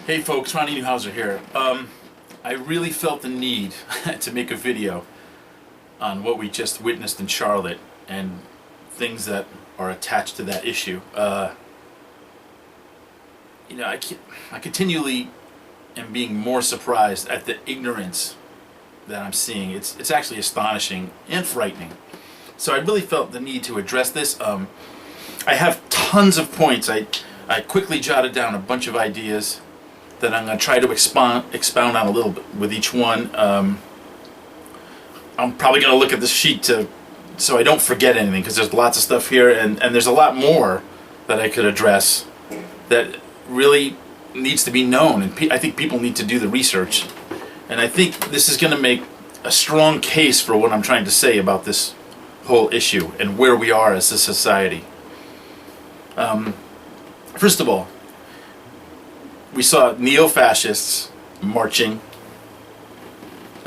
Hey folks, Ronnie Newhouser here. I really felt the need to make a video on what we just witnessed in Charlotte and things that are attached to that issue. I continually am being more surprised at the ignorance that I'm seeing. It's actually astonishing and frightening. So I really felt the need to address this. I have tons of points. I quickly jotted down a bunch of ideas that I'm going to try to expound on a little bit with each one. I'm probably going to look at this sheet so I don't forget anything, because there's lots of stuff here, and there's a lot more that I could address that really needs to be known, and I think people need to do the research. And I think this is going to make a strong case for what I'm trying to say about this whole issue and where we are as a society. First of all, we saw neo-fascists marching,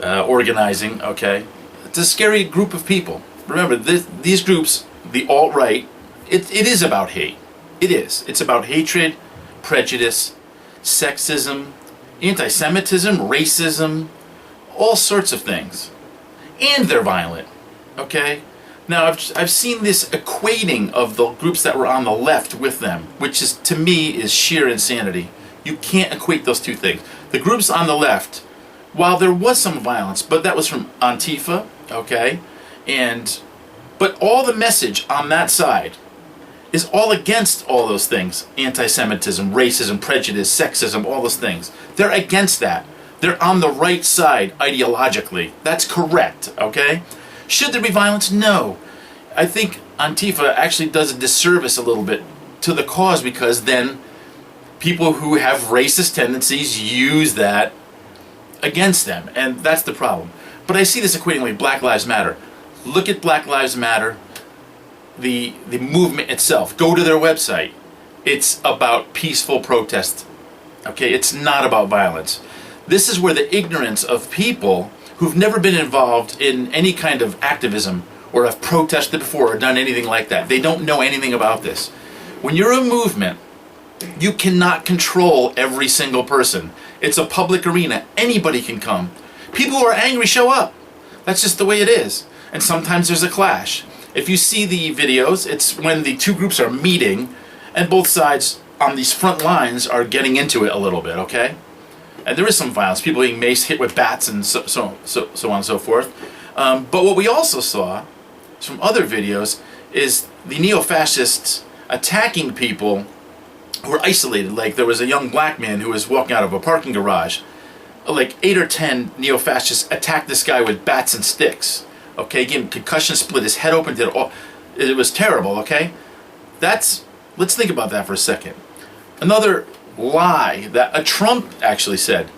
organizing, okay? It's a scary group of people. Remember, these groups, the alt-right, it is about hate. It is. It's about hatred, prejudice, sexism, anti-Semitism, racism, all sorts of things. And they're violent, okay? Now, I've seen this equating of the groups that were on the left with them, which is, to me, is sheer insanity. You can't equate those two things. The groups on the left, while there was some violence, but that was from Antifa, okay? But all the message on that side is all against all those things. Anti-Semitism, racism, prejudice, sexism, all those things. They're against that. They're on the right side ideologically. That's correct, okay? Should there be violence? No. I think Antifa actually does a disservice a little bit to the cause, because then people who have racist tendencies use that against them, and that's the problem. But I see this equating like Black Lives Matter. Look at Black Lives Matter, the movement itself. Go to their website. It's about peaceful protest. Okay, it's not about violence. This is where the ignorance of people who've never been involved in any kind of activism or have protested before or done anything like that. They don't know anything about this. When you're a movement, you cannot control every single person. It's a public arena. Anybody can come. People who are angry show up. That's just the way it is. And sometimes there's a clash. If you see the videos, it's when the two groups are meeting and both sides on these front lines are getting into it a little bit, okay? And there is some violence. People being maced, hit with bats, and so on and so forth. But what we also saw from other videos is the neo-fascists attacking people who were isolated. Like, there was a young black man who was walking out of a parking garage. Like 8 or 10 neo-fascists attacked this guy with bats and sticks. Okay, gave him concussion, split his head open, did it all. It was terrible, okay? Let's think about that for a second. Another lie that Trump actually said,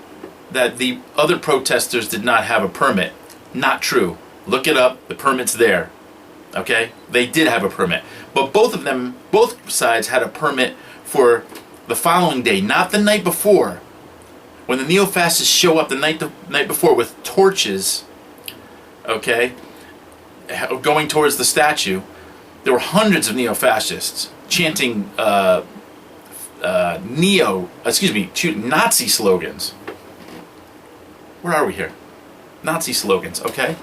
that the other protesters did not have a permit. Not true. Look it up, the permit's there. Okay? They did have a permit. But both sides had a permit for the following day, not the night before. When the neo-fascists show up the night before with torches, okay, going towards the statue, there were hundreds of neo-fascists chanting Nazi slogans. Where are we here? Nazi slogans, okay?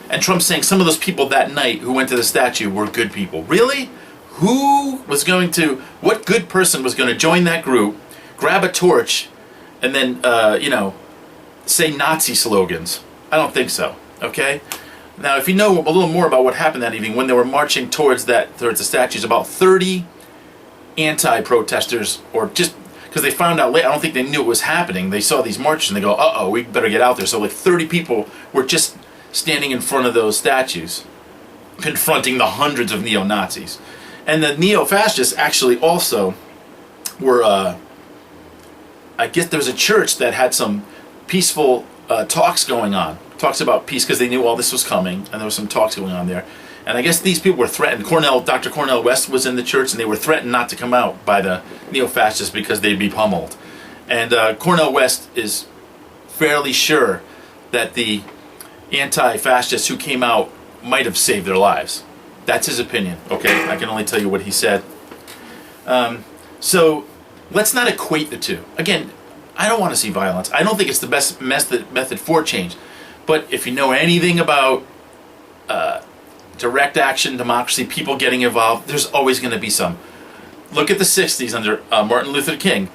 And Trump's saying some of those people that night who went to the statue were good people. Really? What good person was going to join that group, grab a torch, and then, say Nazi slogans? I don't think so, okay? Now, if you know a little more about what happened that evening, when they were marching towards the statues, about 30 anti-protesters, or just because they found out late, I don't think they knew it was happening. They saw these marches and they go, uh-oh, we better get out there. So like 30 people were just standing in front of those statues, confronting the hundreds of neo-Nazis. And the neo-fascists actually also were, I guess there was a church that had some peaceful talks going on. Talks about peace, because they knew all this was coming, and there was some talks going on there. And I guess these people were threatened. Dr. Cornel West was in the church, and they were threatened not to come out by the neo-fascists because they'd be pummeled. And Cornel West is fairly sure that the anti-fascists who came out might have saved their lives. That's his opinion, okay? I can only tell you what he said. So let's not equate the two. Again, I don't want to see violence. I don't think it's the best method for change. But if you know anything about direct action, democracy, people getting involved, there's always going to be some. Look at the 60s under Martin Luther King.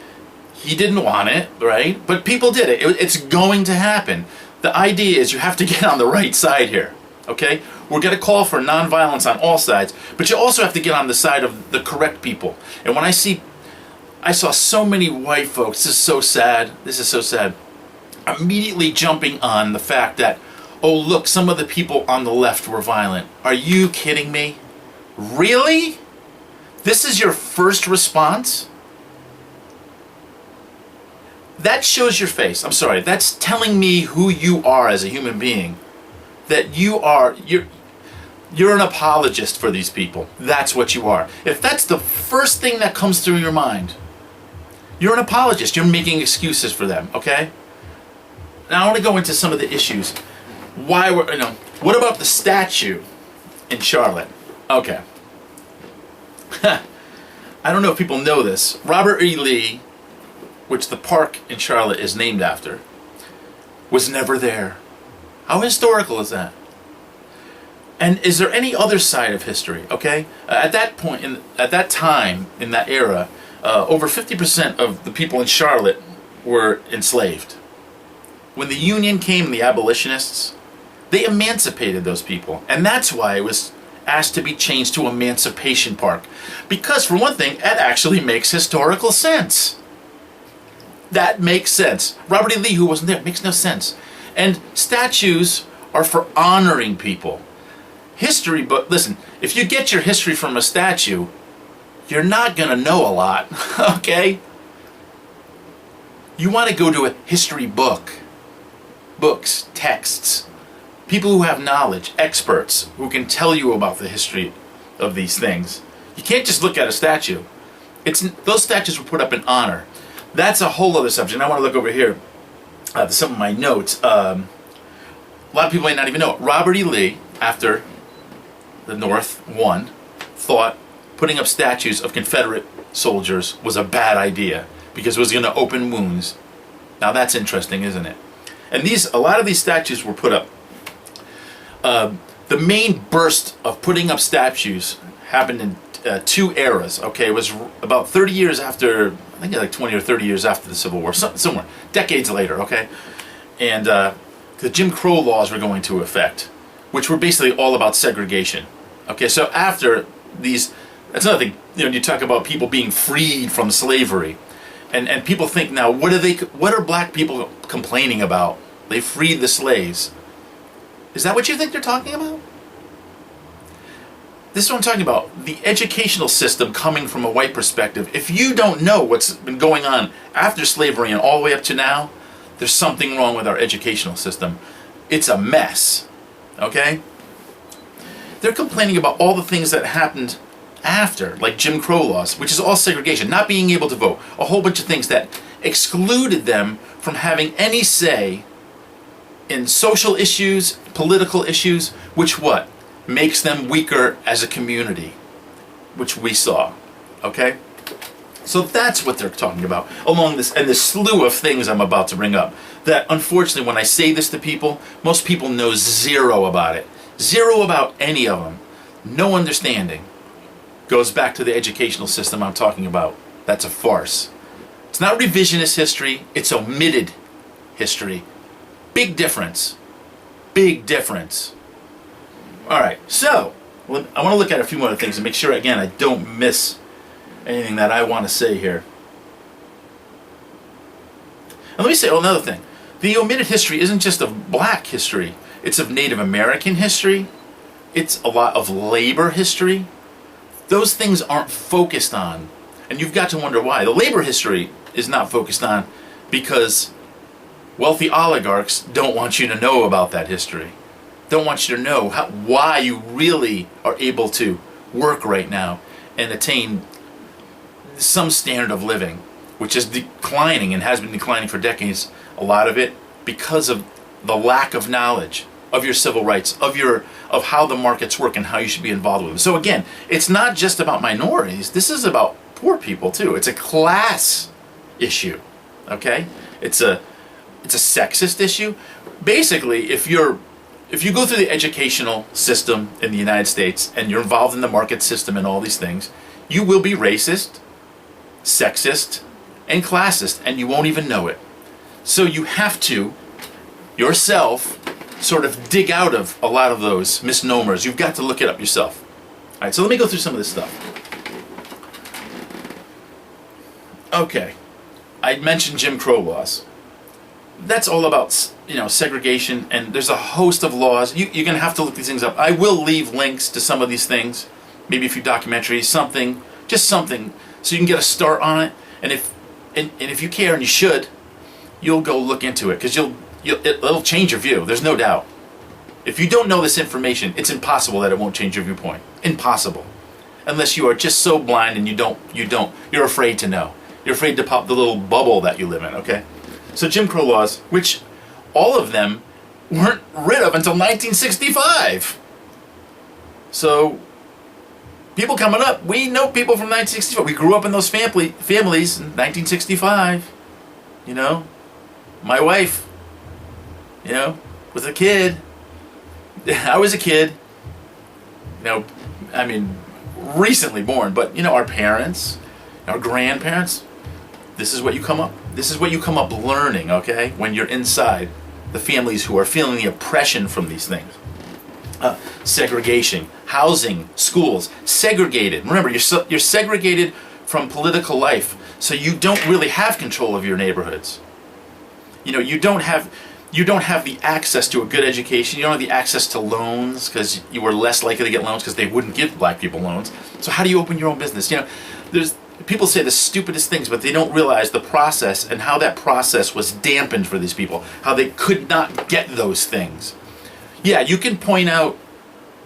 He didn't want it, right? But people did it. It's going to happen. The idea is you have to get on the right side here, okay? We're going to call for nonviolence on all sides, but you also have to get on the side of the correct people. And when I saw so many white folks, this is so sad, immediately jumping on the fact that, oh look, some of the people on the left were violent. Are you kidding me? Really? This is your first response? That shows your face. I'm sorry. That's telling me who you are as a human being. That you're an apologist for these people. That's what you are. If that's the first thing that comes through your mind, you're an apologist. You're making excuses for them, okay? Now I want to go into some of the issues. What about the statue in Charlotte? Okay. I don't know if people know this. Robert E. Lee, which the park in Charlotte is named after, was never there. How historical is that? And is there any other side of history? Okay, at that point, at that time, in that era, over 50% of the people in Charlotte were enslaved. When the Union came, the abolitionists, they emancipated those people, and that's why it was asked to be changed to Emancipation Park. Because, for one thing, it actually makes historical sense. That makes sense. Robert E. Lee, who wasn't there, makes no sense. And statues are for honoring people. History, but listen, if you get your history from a statue, you're not going to know a lot, okay? You want to go to a history book. Books, texts, people who have knowledge, experts who can tell you about the history of these things. You can't just look at a statue. Those statues were put up in honor. That's a whole other subject. And I want to look over here at some of my notes. A lot of people may not even know it. Robert E. Lee, after the North won, thought putting up statues of Confederate soldiers was a bad idea because it was going to open wounds. Now that's interesting, isn't it? And a lot of these statues were put up. The main burst of putting up statues happened in two eras. Okay, it was about 30 years after, I think like 20 or 30 years after the Civil War, somewhere, decades later. Okay, and the Jim Crow laws were going into effect, which were basically all about segregation. Okay, so after these, that's another thing. You talk about people being freed from slavery, and people think now, what are black people complaining about? They freed the slaves. Is that what you think they're talking about? This is what I'm talking about. The educational system coming from a white perspective. If you don't know what's been going on after slavery and all the way up to now, there's something wrong with our educational system. It's a mess. Okay? They're complaining about all the things that happened after, like Jim Crow laws, which is all segregation, not being able to vote, a whole bunch of things that excluded them from having any say in social issues, political issues, which what? Makes them weaker as a community, which we saw. Okay? So that's what they're talking about, along this, and the slew of things I'm about to bring up, that unfortunately when I say this to people, most people know zero about it. Zero about any of them. No understanding. Goes back to the educational system I'm talking about. That's a farce. It's not revisionist history, it's omitted history. Big difference. Big difference. Alright, so, I want to look at a few more things and make sure, again, I don't miss anything that I want to say here. And let me say another thing. The omitted history isn't just of black history. It's of Native American history. It's a lot of labor history. Those things aren't focused on. And you've got to wonder why. The labor history is not focused on because wealthy oligarchs don't want you to know about that history. Don't want you to know why you really are able to work right now and attain some standard of living, which is declining and has been declining for decades. A lot of it because of the lack of knowledge of your civil rights, of how the markets work and how you should be involved with them. So again, it's not just about minorities. This is about poor people too. It's a class issue. Okay? It's a sexist issue. Basically, if you go through the educational system in the United States and you're involved in the market system and all these things, you will be racist, sexist, and classist, and you won't even know it. So you have to yourself sort of dig out of a lot of those misnomers. You've got to look it up yourself. All right, so let me go through some of this stuff. Okay, I mentioned Jim Crow laws. That's all about, segregation, and there's a host of laws. You're going to have to look these things up. I will leave links to some of these things, maybe a few documentaries, something, so you can get a start on it. And if you care, and you should, you'll go look into it, because it'll change your view. There's no doubt. If you don't know this information, it's impossible that it won't change your viewpoint. Impossible, unless you are just so blind and you're afraid to know. You're afraid to pop the little bubble that you live in. Okay, so Jim Crow laws, which all of them weren't rid of until 1965. So people coming up, we know people from 1965. We grew up in those families in 1965. My wife, was a kid. I was a kid. Recently born, but our parents, our grandparents, this is what you come up learning, okay? When you're inside the families who are feeling the oppression from these things. Segregation, housing, schools, segregated. Remember, you're segregated from political life, so you don't really have control of your neighborhoods. You don't have the access to a good education. You don't have the access to loans, because you were less likely to get loans because they wouldn't give black people loans. So how do you open your own business? There's people say the stupidest things, but they don't realize the process and how that process was dampened for these people, how they could not get those things. Yeah, you can point out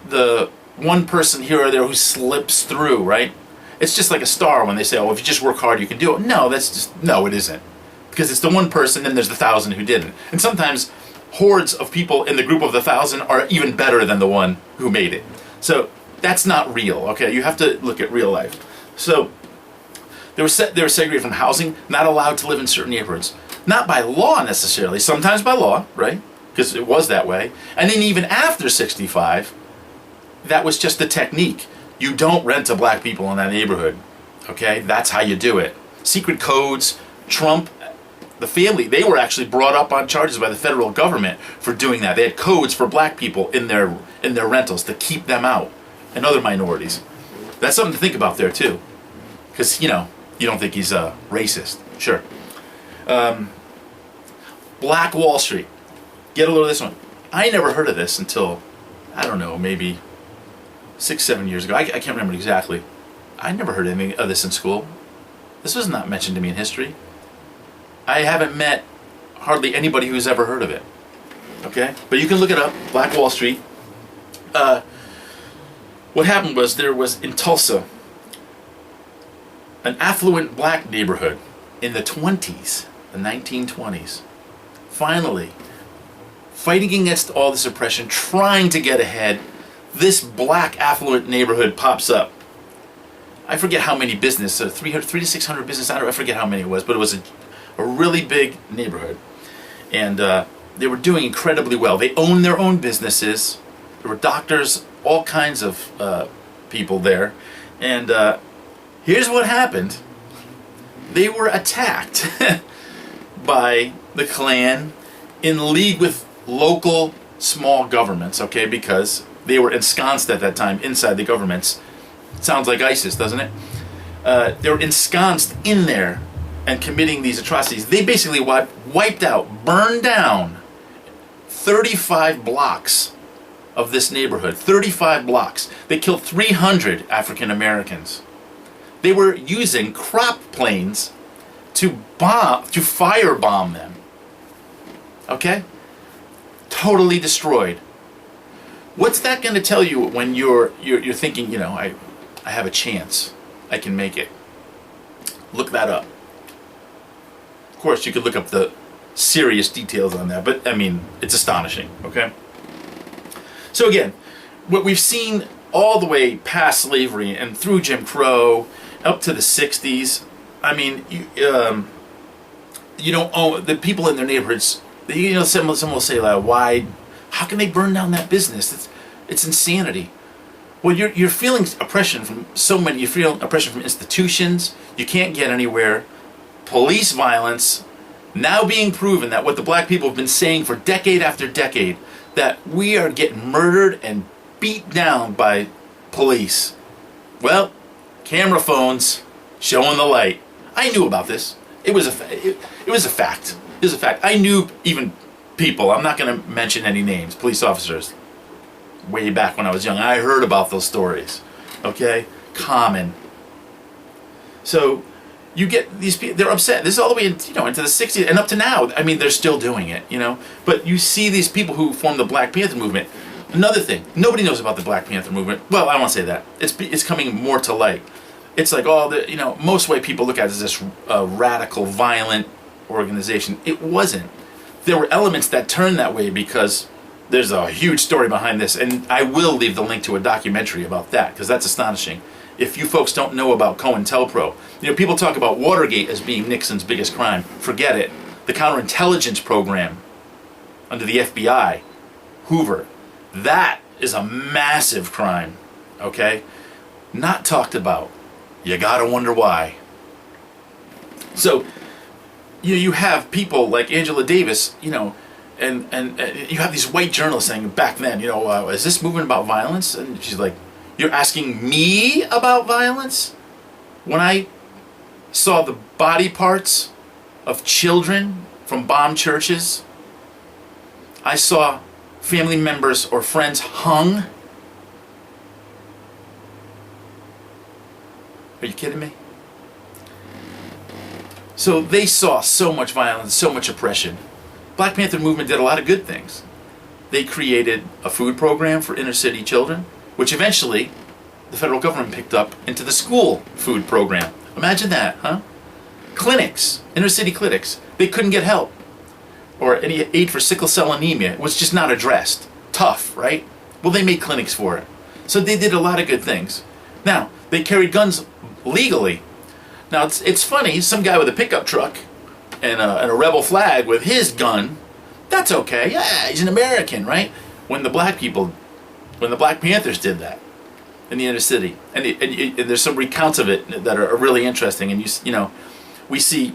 the one person here or there who slips through, right? It's just like a star when they say, oh, if you just work hard, you can do it. No, it isn't. Because it's the one person, and there's the 1,000 who didn't. And sometimes hordes of people in the group of the 1,000 are even better than the one who made it. So that's not real, okay? You have to look at real life. So they were segregated from housing, not allowed to live in certain neighborhoods. Not by law necessarily, sometimes by law, right? Because it was that way. And then even after 65, that was just the technique. You don't rent to black people in that neighborhood, okay? That's how you do it. Secret codes, Trump, the family, they were actually brought up on charges by the federal government for doing that. They had codes for black people in their rentals to keep them out, and other minorities. That's something to think about there too, because you don't think he's a racist. Sure. Black Wall Street. Get a load of this one. I never heard of this until, I don't know, maybe 6-7 years ago. I can't remember exactly. I never heard anything of this in school. This was not mentioned to me in history. I haven't met hardly anybody who's ever heard of it. Okay? But you can look it up, Black Wall Street. What happened was, there was in Tulsa an affluent black neighborhood in the 20s, the 1920s. Finally, fighting against all this oppression, trying to get ahead, this black affluent neighborhood pops up. I forget how many businesses, 300 to 600 businesses, I forget how many it was, but it was a really big neighborhood. And they were doing incredibly well. They owned their own businesses. There were doctors, all kinds of people there. And here's what happened. They were attacked by the Klan in league with local small governments, okay, because they were ensconced at that time inside the governments. Sounds like ISIS, doesn't it? They were ensconced in there and committing these atrocities. They basically wiped out, burned down 35 blocks of this neighborhood. 35 blocks. They killed 300 African Americans. They were using crop planes to firebomb them. Okay? Totally destroyed. What's that going to tell you when you're thinking, I have a chance, I can make it? Look that up. Of course, you could look up the serious details on that, but it's astonishing, okay? So again, what we've seen all the way past slavery and through Jim Crow up to the 60s, you don't own the people in their neighborhoods. You know, someone will say, like, why? How can they burn down that business? It's insanity. Well, you're feeling oppression from so many. You feel oppression from institutions. You can't get anywhere. Police violence. Now being proven that what the black people have been saying for decade after decade, that we are getting murdered and beat down by police. Well, camera phones showing the light. I knew about this. It was a fact. It was a fact. I knew even people. I'm not going to mention any names. Police officers. Way back when I was young, I heard about those stories. Okay, common. So you get these people. They're upset. This is all the way into the 60s and up to now. I mean, they're still doing it. But you see these people who form the Black Panther movement. Another thing, nobody knows about the Black Panther movement. Well, I won't say that. It's coming more to light. It's like most white people look at it as this radical, violent organization. It wasn't. There were elements that turned that way because there's a huge story behind this, and I will leave the link to a documentary about that because that's astonishing. If you folks don't know about COINTELPRO, people talk about Watergate as being Nixon's biggest crime. Forget it. The counterintelligence program under the FBI, Hoover, that is a massive crime. Okay, not talked about. You gotta wonder why. So, you have people like Angela Davis, and you have these white journalists saying back then, is this movement about violence? And she's like, you're asking me about violence? When I saw the body parts of children from bombed churches, I saw family members or friends hung. Are you kidding me? So they saw so much violence, so much oppression. Black Panther movement did a lot of good things. They created a food program for inner city children, which eventually the federal government picked up into the school food program. Imagine that, huh? Clinics, inner city clinics, they couldn't get help. Or any aid for sickle cell anemia. It was just not addressed. Tough, right? Well, they made clinics for it. So they did a lot of good things. Now, they carried guns legally. Now, it's funny, some guy with a pickup truck and a rebel flag with his gun, that's okay. Yeah, he's an American, right? When the Black Panthers did that in the inner city, and there's some recounts of it that are really interesting. And we see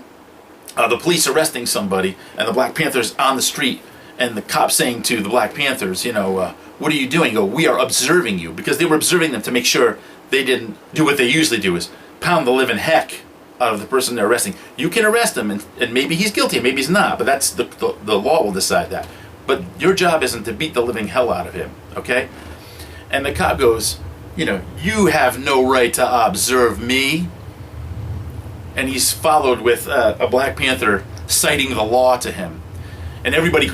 the police arresting somebody, and the Black Panthers on the street, and the cops saying to the Black Panthers, what are you doing? We are observing you, because they were observing them to make sure they didn't do what they usually do, is pound the living heck out of the person they're arresting. You can arrest him, and maybe he's guilty, maybe he's not, but that's the law will decide that. But your job isn't to beat the living hell out of him, okay? And the cop goes, you have no right to observe me. And he's followed with a Black Panther citing the law to him. And everybody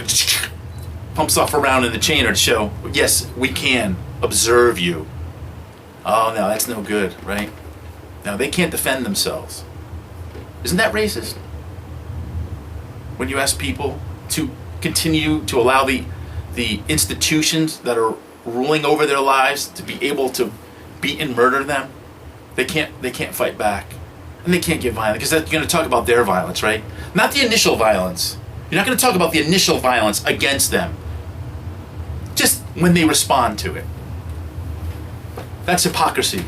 pumps off around in the chain to show, yes, we can observe you. Oh, no, that's no good, right? Now, they can't defend themselves. Isn't that racist? When you ask people to continue to allow the institutions that are ruling over their lives to be able to beat and murder them, they can't fight back. And they can't get violent, because you're going to talk about their violence, right? Not the initial violence. You're not going to talk about the initial violence against them. Just when they respond to it. That's hypocrisy.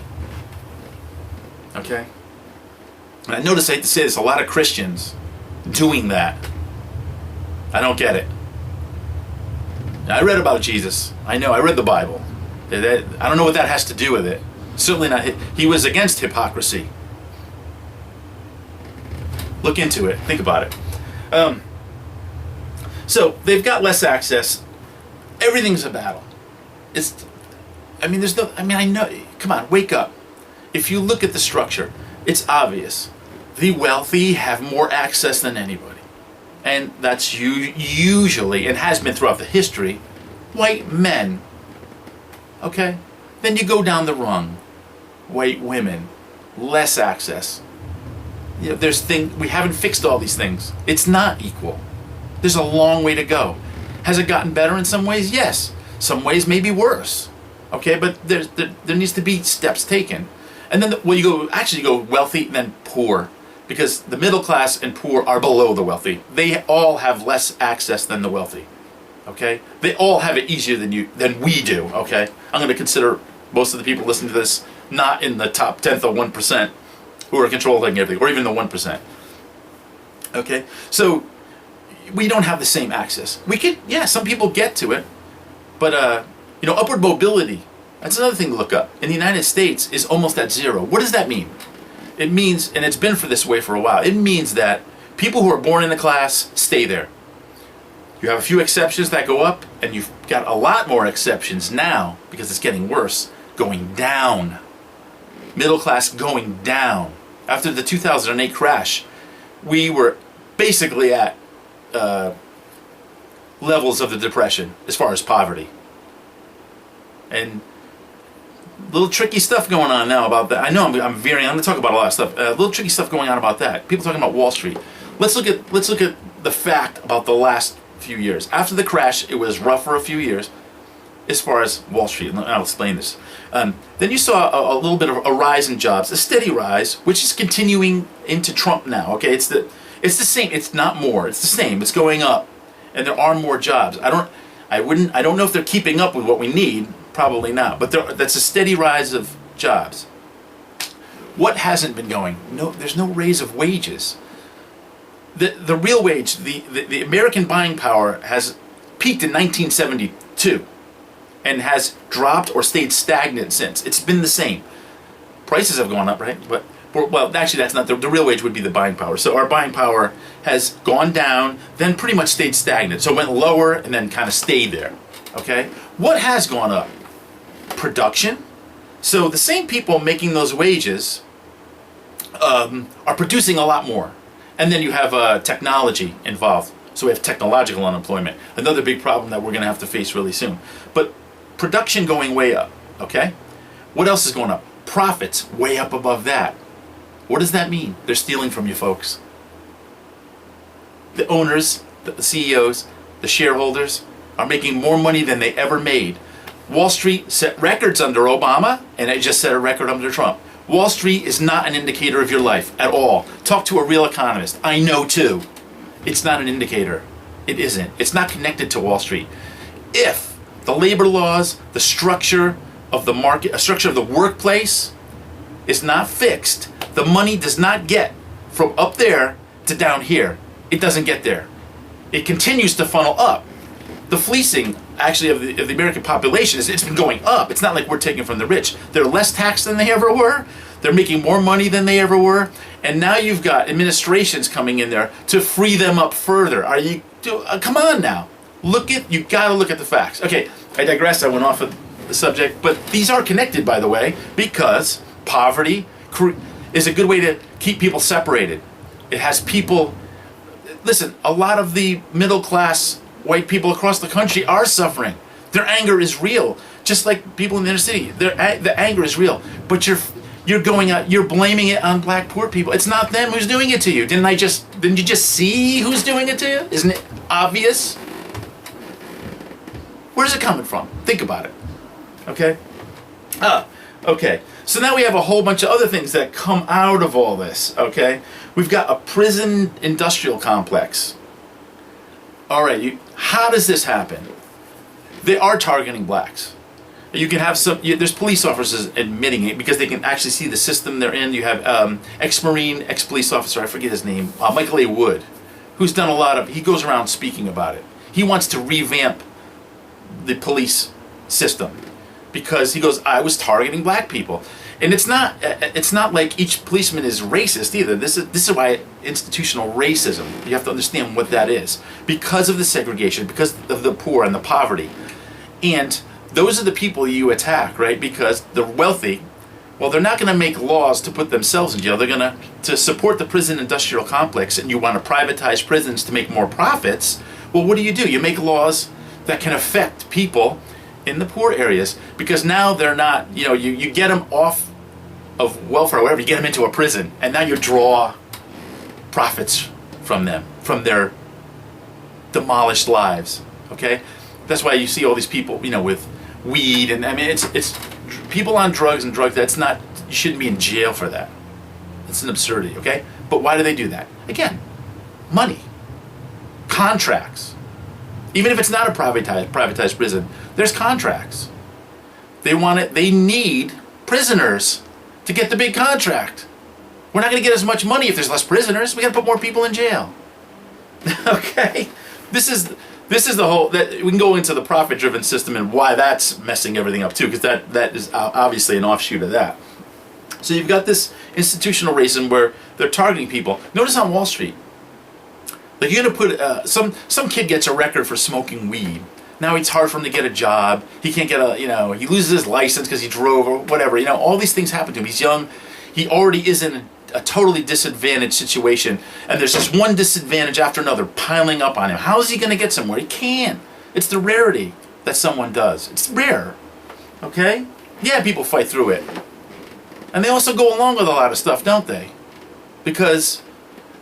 Okay? And I notice, I hate to say this, a lot of Christians doing that. I don't get it. I read about Jesus. I know, I read the Bible. I don't know what that has to do with it. Certainly not. He was against hypocrisy. Look into it. Think about it. So they've got less access. Everything's a battle. I know. Come on, wake up. If you look at the structure, it's obvious. The wealthy have more access than anybody. And that's usually, and has been throughout the history, white men. Okay? Then you go down the rung. White women. Less access. We haven't fixed all these things. It's not equal. There's a long way to go. Has it gotten better in some ways? Yes. Some ways maybe worse. Okay, but there needs to be steps taken. And then you go wealthy, then poor. because the middle class and poor are below the wealthy. They all have less access than the wealthy. Okay? They all have it easier than we do. Okay? I'm going to consider most of the people listening to this not in the top 10th or 1% who are controlling everything, or even the 1%. Okay? So we don't have the same access. We could, yeah, some people get to it, but upward mobility, that's another thing to look up. In the United States is almost at zero. What does that mean? It means, and it's been this way for a while, it means that people who are born in a class stay there. You have a few exceptions that go up, and you've got a lot more exceptions now, because it's getting worse, going down. Middle class going down. After the 2008 crash, we were basically at levels of the Depression as far as poverty. And little tricky stuff going on now about that. I know I'm veering. I'm going to talk about a lot of stuff. Little tricky stuff going on about that. People talking about Wall Street. Let's look at the fact about the last few years. After the crash, it was rough for a few years as far as Wall Street. And I'll explain this. Then you saw a little bit of a rise in jobs, a steady rise, which is continuing into Trump now. Okay, it's the same. It's not more. It's the same. It's going up, and there are more jobs. I don't know if they're keeping up with what we need. Probably not. But that's a steady rise of jobs. What hasn't been going? No, there's no raise of wages. The real wage, the American buying power has peaked in 1972 and has dropped or stayed stagnant since. It's been the same. Prices have gone up, right? But well, actually, that's not the real wage. Would be the buying power. So our buying power has gone down, then pretty much stayed stagnant. So it went lower and then kind of stayed there. Okay. What has gone up? Production. So the same people making those wages are producing a lot more. And then you have technology involved. So we have technological unemployment. Another big problem that we're going to have to face really soon. But production going way up. Okay. What else is going up? Profits way up above that. What does that mean? They're stealing from you folks. The owners, the CEOs, the shareholders are making more money than they ever made. Wall Street set records under Obama, and it just set a record under Trump. Wall Street is not an indicator of your life at all. Talk to a real economist. I know too. It's not an indicator. It isn't. It's not connected to Wall Street. If the labor laws, the structure of the market, a structure of the workplace is not fixed, the money does not get from up there to down here. It doesn't get there. It continues to funnel up. The fleecing, actually, of the American population, it's been going up. It's not like we're taking from the rich. They're less taxed than they ever were. They're making more money than they ever were. And now you've got administrations coming in there to free them up further. Come on now. You gotta look at the facts. Okay, I digress. I went off of the subject. But these are connected, by the way, because poverty is a good way to keep people separated. It has people... Listen, a lot of the middle class white people across the country are suffering. Their anger is real, just like people in the inner city. The anger is real, but you're going out, you're blaming it on black poor people. It's not them who's doing it to you. Didn't you just see who's doing it to you? Isn't it obvious? Where's it coming from? Think about it. Okay? Okay. So now we have a whole bunch of other things that come out of all this, okay? We've got a prison industrial complex. All right, how does this happen? They are targeting blacks. You can have there's police officers admitting it because they can actually see the system they're in. You have ex-Marine, ex-police officer, I forget his name, Michael A. Wood, who's done he goes around speaking about it. He wants to revamp the police system because he goes, I was targeting black people. And it's not like each policeman is racist either. This is why institutional racism, you have to understand what that is. Because of the segregation, because of the poor and the poverty. And those are the people you attack, right? Because the wealthy, well, they're not going to make laws to put themselves in jail. They're going to support the prison industrial complex, and you want to privatize prisons to make more profits. Well, what do? You make laws that can affect people in the poor areas, because now they're not, you get them off of welfare or whatever, you get them into a prison, and now you draw profits from them, from their demolished lives, okay? That's why you see all these people, with weed, and I mean, it's people on drugs and drugs, you shouldn't be in jail for that. It's an absurdity, okay? But why do they do that? Again, money, contracts. Even if it's not a privatized prison, there's contracts. They want it. They need prisoners to get the big contract. We're not going to get as much money if there's less prisoners. We got to put more people in jail. Okay, this is the whole. That we can go into the profit-driven system and why that's messing everything up too, because that is obviously an offshoot of that. So you've got this institutional racism where they're targeting people. Notice on Wall Street, like you're gonna put some kid gets a record for smoking weed. Now it's hard for him to get a job. He can't get he loses his license because he drove or whatever. All these things happen to him. He's young. He already is in a totally disadvantaged situation, and there's just one disadvantage after another piling up on him. How is he gonna get somewhere? He can't. It's the rarity that someone does. It's rare. Okay? Yeah, people fight through it. And they also go along with a lot of stuff, don't they? Because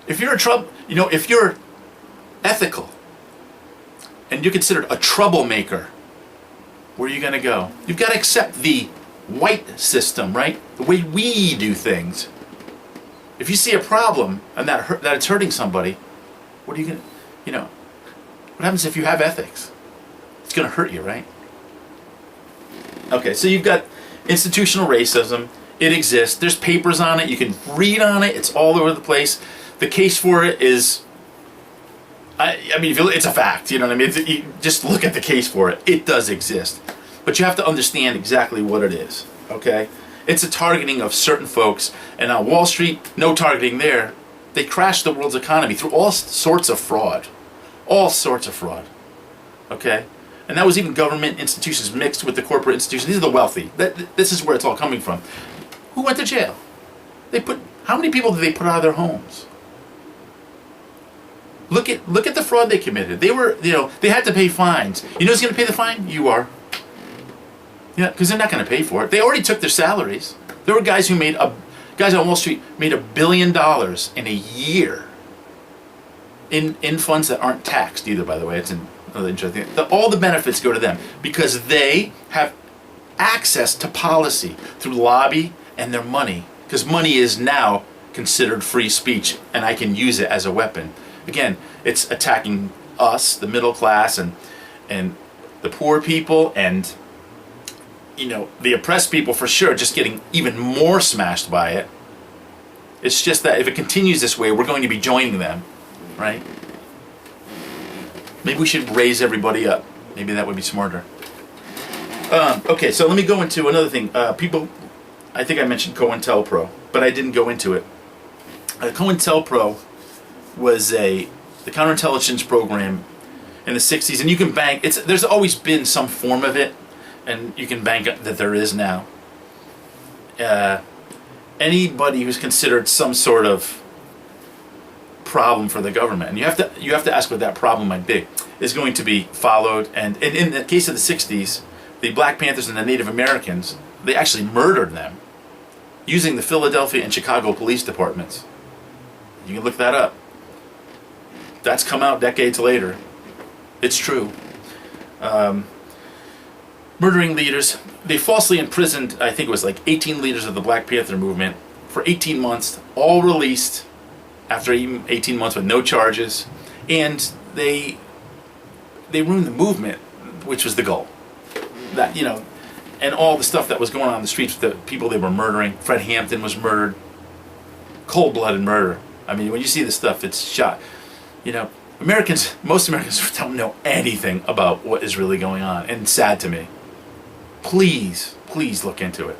if you're if you're ethical and you're considered a troublemaker, where are you going to go? You've got to accept the white system, right? The way we do things. If you see a problem and that it's hurting somebody, what are you going to, what happens if you have ethics? It's going to hurt you, right? Okay, so you've got institutional racism. It exists. There's papers on it. You can read on it. It's all over the place. The case for it is, I mean, it's a fact. You know what I mean? You just look at the case for it. It does exist. But you have to understand exactly what it is, okay? It's a targeting of certain folks. And on Wall Street, no targeting there. They crashed the world's economy through all sorts of fraud. All sorts of fraud, okay? And that was even government institutions mixed with the corporate institutions. These are the wealthy. This is where it's all coming from. Who went to jail? How many people did they put out of their homes? Look at the fraud they committed. They were, they had to pay fines. You know who's going to pay the fine? You are. Yeah, because they're not going to pay for it. They already took their salaries. There were guys guys on Wall Street made $1 billion in a year in funds that aren't taxed either, by the way. It's another interesting thing. All the benefits go to them because they have access to policy through lobby and their money, because money is now considered free speech and I can use it as a weapon. Again, it's attacking us, the middle class, and the poor people, and the oppressed people for sure, just getting even more smashed by it. It's just that if it continues this way, we're going to be joining them, right? Maybe we should raise everybody up. Maybe that would be smarter. Okay, so let me go into another thing. I think I mentioned COINTELPRO, but I didn't go into it. COINTELPRO was the counterintelligence program in the 60s, and you can bank. There's always been some form of it, and you can bank that there is now. Anybody who's considered some sort of problem for the government, and you have to ask what that problem might be, is going to be followed. And in the case of the 60s, the Black Panthers and the Native Americans, they actually murdered them using the Philadelphia and Chicago police departments. You can look that up. That's come out decades later. It's true. Murdering leaders. They falsely imprisoned, I think it was like 18 leaders of the Black Panther movement for 18 months, all released after 18 months with no charges. And they ruined the movement, which was the goal. That, and all the stuff that was going on in the streets with the people they were murdering. Fred Hampton was murdered. Cold-blooded murder. I mean, when you see this stuff, it's shot. Most Americans don't know anything about what is really going on, and it's sad to me. Please look into it.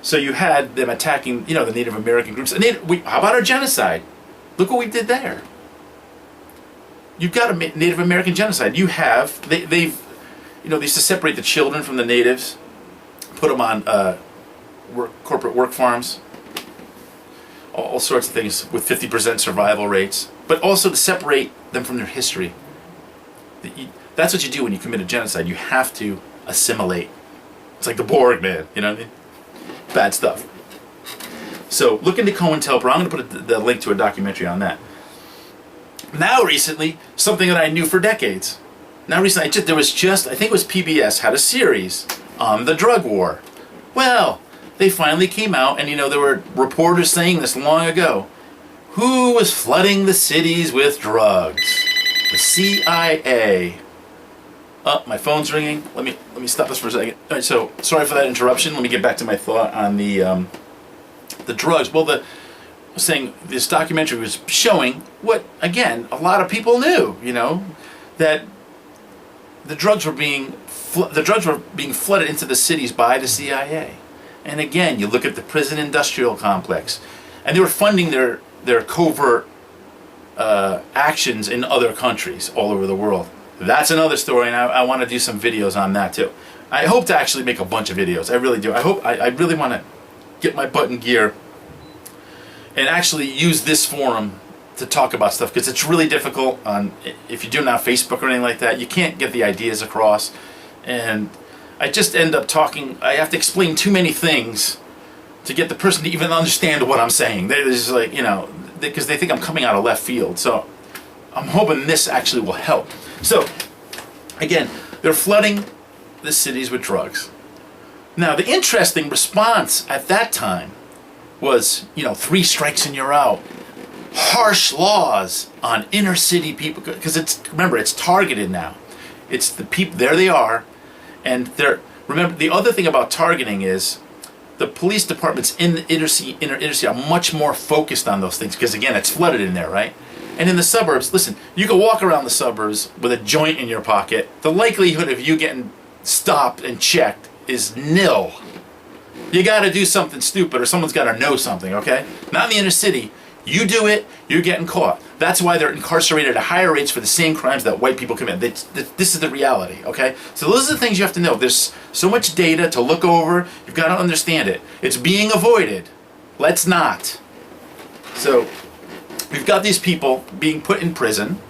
So you had them attacking, the Native American groups. How about our genocide? Look what we did there. You've got a Native American genocide. You have, they used to separate the children from the natives, put them on corporate work farms, all sorts of things with 50% survival rates, but also to separate them from their history. That's what you do when you commit a genocide. You have to assimilate. It's like the Borg, man. You know what I mean? Bad stuff. So look into COINTELPRO. I'm going to put the link to a documentary on that. Now recently, something that I knew for decades. Now recently, I think it was PBS had a series on the drug war. Well, they finally came out, and there were reporters saying this long ago. Who was flooding the cities with drugs? The CIA. Oh, my phone's ringing. Let me stop this for a second. All right, so sorry for that interruption. Let me get back to my thought on the drugs. Well, I was saying this documentary was showing what, again, a lot of people knew. That the drugs were being flooded into the cities by the CIA. And again, you look at the prison industrial complex, and they were funding their covert actions in other countries all over the world. That's another story, and I want to do some videos on that too. I hope to actually make a bunch of videos. I really do. I really want to get my butt in gear and actually use this forum to talk about stuff, because it's really difficult if you're doing it on Facebook or anything like that. You can't get the ideas across, and I just end up talking. I have to explain too many things to get the person to even understand what I'm saying. They're just like, because they think I'm coming out of left field. So I'm hoping this actually will help. So, again, they're flooding the cities with drugs. Now, the interesting response at that time was, 3 strikes and you're out. Harsh laws on inner city people, because remember, it's targeted now. It's the people, there they are, and remember, the other thing about targeting is the police departments in the inner city are much more focused on those things, because again, it's flooded in there, right? And in the suburbs, listen, you can walk around the suburbs with a joint in your pocket. The likelihood of you getting stopped and checked is nil. You got to do something stupid, or someone's got to know something, okay? Not in the inner city. You do it, you're getting caught. That's why they're incarcerated at higher rates for the same crimes that white people commit. This is the reality, okay? So those are the things you have to know. There's so much data to look over. You've got to understand it. It's being avoided. Let's not. So we've got these people being put in prison,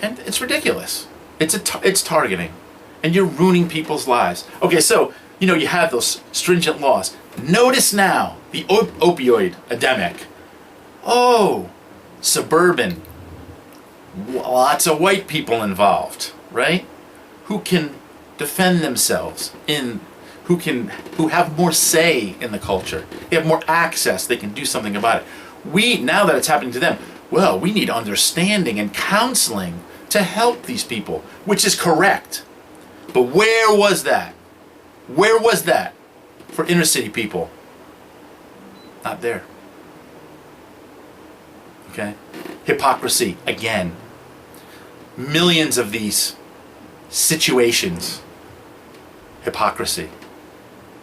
and it's ridiculous. It's targeting, and you're ruining people's lives. Okay, so you have those stringent laws. Notice now the opioid epidemic. Oh, suburban. Lots of white people involved, right? Who can defend themselves, who have more say in the culture. They have more access. They can do something about it. Now that it's happening to them, well, we need understanding and counseling to help these people, which is correct. But where was that? Where was that for inner city people? Not there. Okay? Hypocrisy, again. Millions of these situations. Hypocrisy.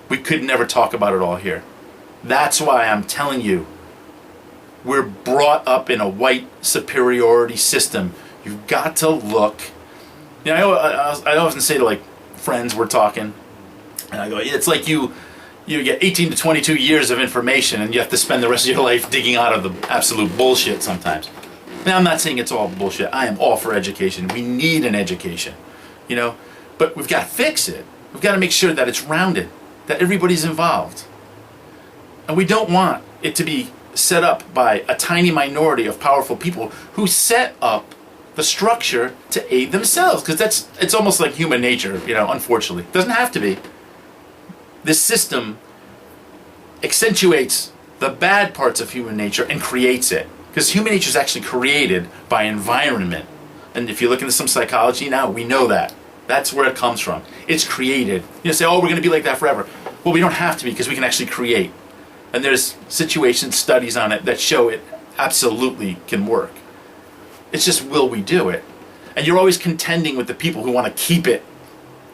We could never talk about it all here. That's why I'm telling you, we're brought up in a white superiority system. You've got to look. I often say to friends, we're talking, and I go, it's like you get 18 to 22 years of information, and you have to spend the rest of your life digging out of the absolute bullshit sometimes. Now, I'm not saying it's all bullshit. I am all for education. We need an education, but we've got to fix it. We've got to make sure that it's rounded, that everybody's involved. And we don't want it to be set up by a tiny minority of powerful people who set up the structure to aid themselves, because it's almost like human nature, unfortunately. It doesn't have to be. This system accentuates the bad parts of human nature and creates it. Because human nature is actually created by environment. And if you look into some psychology now, we know that. That's where it comes from. It's created. You say, we're going to be like that forever. Well, we don't have to be, because we can actually create. And there's situations, studies on it that show it absolutely can work. It's just, will we do it? And you're always contending with the people who want to keep it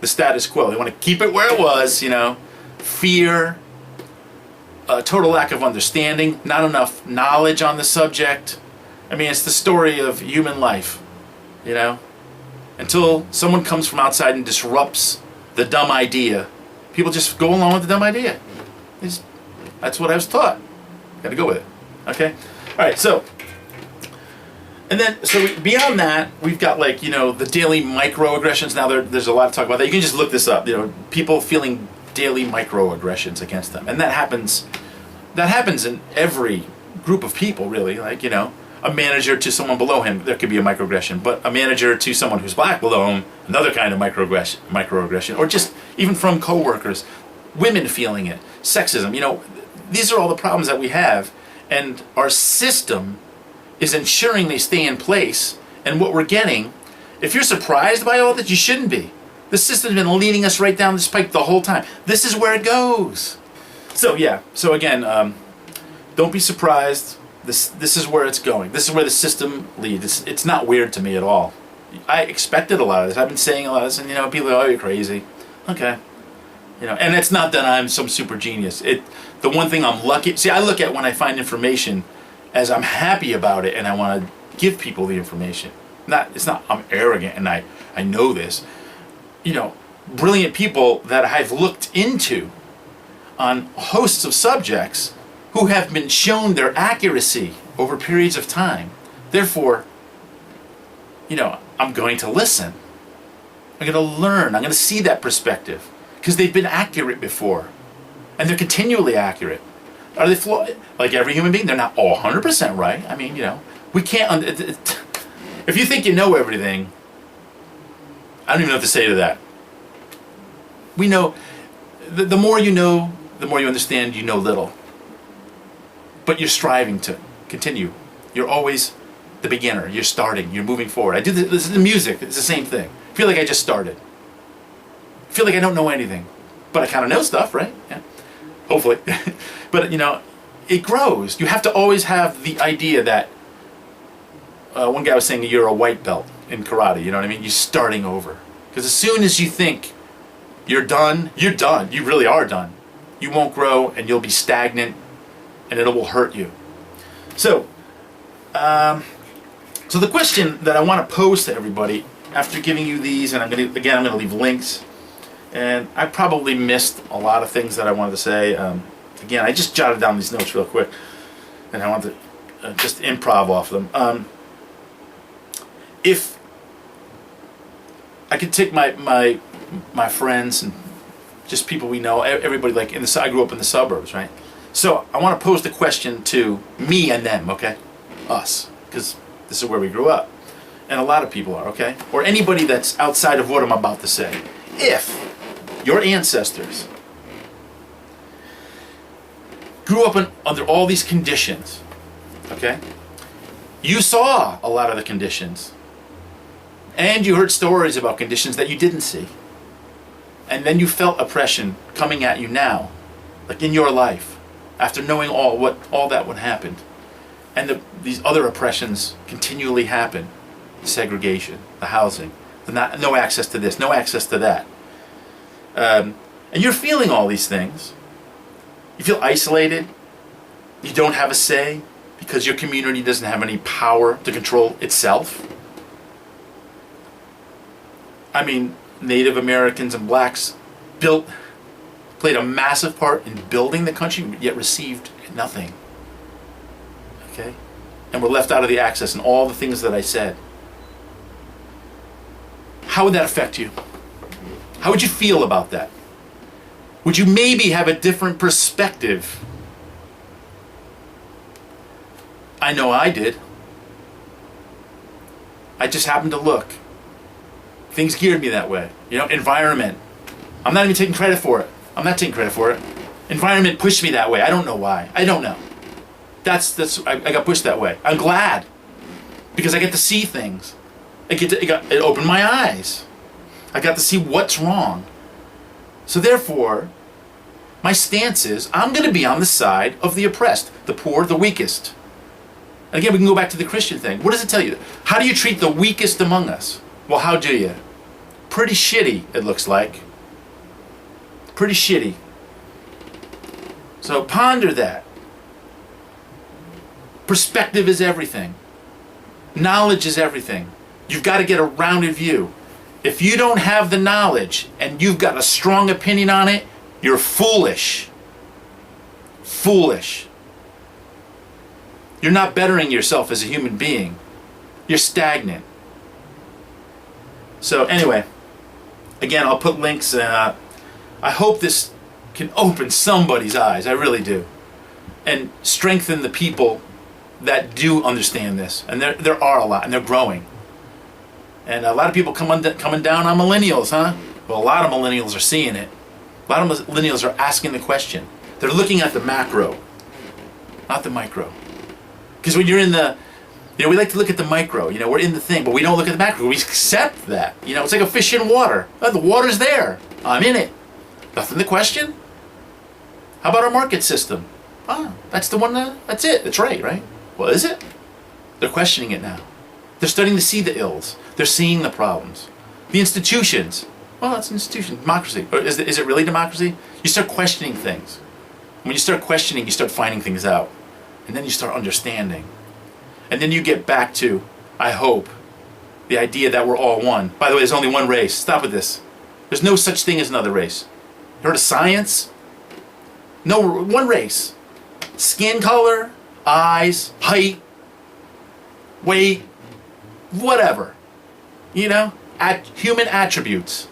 the status quo. They want to keep it where it was, Fear, a total lack of understanding, not enough knowledge on the subject. I mean, it's the story of human life, Until someone comes from outside and disrupts the dumb idea, people just go along with the dumb idea. That's what I was taught. Got to go with it. Okay? All right, so beyond that, we've got the daily microaggressions. Now there's a lot to talk about that. You can just look this up. People feeling daily microaggressions against them, and that happens in every group of people, really. A manager to someone below him, there could be a microaggression, but a manager to someone who's black below him, another kind of microaggression, or just even from coworkers, women feeling it, sexism. These are all the problems that we have, and our system is ensuring they stay in place. And what we're getting, if you're surprised by all that, you shouldn't be. The system's been leading us right down this pike the whole time. This is where it goes. So yeah, so again, don't be surprised. This is where it's going. This is where the system leads. It's not weird to me at all. I expected a lot of this. I've been saying a lot of this, and people are, oh, you're crazy. Okay. And it's not that I'm some super genius. The one thing I'm lucky, see, I look at when I find information as I'm happy about it and I want to give people the information. It's not I'm arrogant and I know this. Brilliant people that I've looked into on hosts of subjects who have been shown their accuracy over periods of time. Therefore, I'm going to listen. I'm going to learn. I'm going to see that perspective because they've been accurate before. And they're continually accurate. Are they flawed? Like every human being, they're not all 100% right. I mean, we can't... If you think you know everything, I don't even know what to say to that. We know... The more you know, the more you understand, you know little. But you're striving to continue. You're always the beginner. You're starting. You're moving forward. I do this in music. It's the same thing. I feel like I just started. I feel like I don't know anything. But I kind of know stuff, right? Yeah. Hopefully. But, it grows. You have to always have the idea that one guy was saying you're a white belt in karate. You know what I mean? You're starting over. Because as soon as you think you're done, you're done. You really are done. You won't grow and you'll be stagnant and it will hurt you. So, so the question that I want to pose to everybody after giving you these, and I'm going to leave links. And I probably missed a lot of things that I wanted to say. Again, I just jotted down these notes real quick, and I want to just improv off them. If I could take my friends and just people we know, everybody like I grew up in the suburbs, right? So I want to pose the question to me and them, okay? Us, because this is where we grew up, and a lot of people are, okay? Or anybody that's outside of what I'm about to say. If your ancestors grew up under all these conditions, okay? You saw a lot of the conditions. And you heard stories about conditions that you didn't see. And then you felt oppression coming at you now, like in your life, after knowing all that would happen. And these other oppressions continually happen. The segregation, the housing, no access to this, no access to that. And you're feeling all these things. You feel isolated. You don't have a say because your community doesn't have any power to control itself. I mean, Native Americans and blacks played a massive part in building the country, yet received nothing. Okay? And were left out of the access and all the things that I said. How would that affect you? How would you feel about that? Would you maybe have a different perspective? I know I did. I just happened to look. Things geared me that way. Environment. I'm not even taking credit for it. I'm not taking credit for it. Environment pushed me that way. I don't know why. I don't know. I got pushed that way. I'm glad. Because I get to see things. It opened my eyes. I got to see what's wrong. So therefore, my stance is, I'm going to be on the side of the oppressed, the poor, the weakest. And again, we can go back to the Christian thing. What does it tell you? How do you treat the weakest among us? Well, how do you? Pretty shitty, it looks like. Pretty shitty. So ponder that. Perspective is everything. Knowledge is everything. You've got to get a rounded view. If you don't have the knowledge and you've got a strong opinion on it, you're foolish. Foolish. You're not bettering yourself as a human being. You're stagnant. So anyway, again, I'll put links. I hope this can open somebody's eyes. I really do. And strengthen the people that do understand this. And there are a lot, and they're growing. And a lot of people coming down on millennials, huh? Well, a lot of millennials are seeing it. A lot of millennials are asking the question. They're looking at the macro, not the micro. Because when you're in the You know, we like to look at the micro. You know, we're in the thing, but we don't look at the macro. We accept that. You know, it's like a fish in water. Oh, the water's there. I'm in it. Nothing to question. How about our market system? Oh, that's the one. That's it. That's right? Well, is it? They're questioning it now. They're starting to see the ills. They're seeing the problems. The institutions. Well, it's an institution. Democracy. Or is it really democracy? You start questioning things. When you start questioning, you start finding things out. And then you start understanding. And then you get back to, I hope, the idea that we're all one. By the way, there's only one race. Stop with this. There's no such thing as another race. You heard of science? No, one race. Skin color, eyes, height, weight, whatever. You know? Human attributes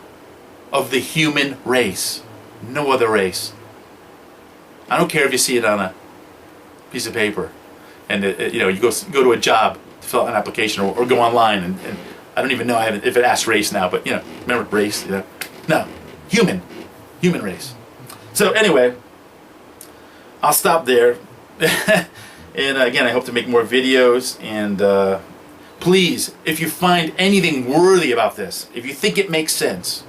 of the human race. No other race. I don't care if you see it on a piece of paper. And you know, you go to a job to fill out an application, or go online, and I don't even know if it asks race now, but you know, remember race? You know, no, human race. So anyway, I'll stop there. And again, I hope to make more videos. And please, if you find anything worthy about this, if you think it makes sense,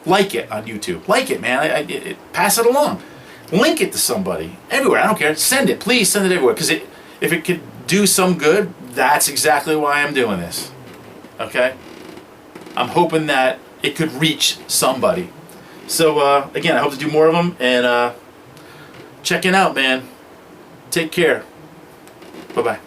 like it on YouTube. Like it, man. Pass it along. Link it to somebody. Everywhere. I don't care. Send it. Please send it everywhere. Because if it could do some good, that's exactly why I'm doing this. Okay? I'm hoping that it could reach somebody. So, again, I hope to do more of them. And check it out, man. Take care. Bye-bye.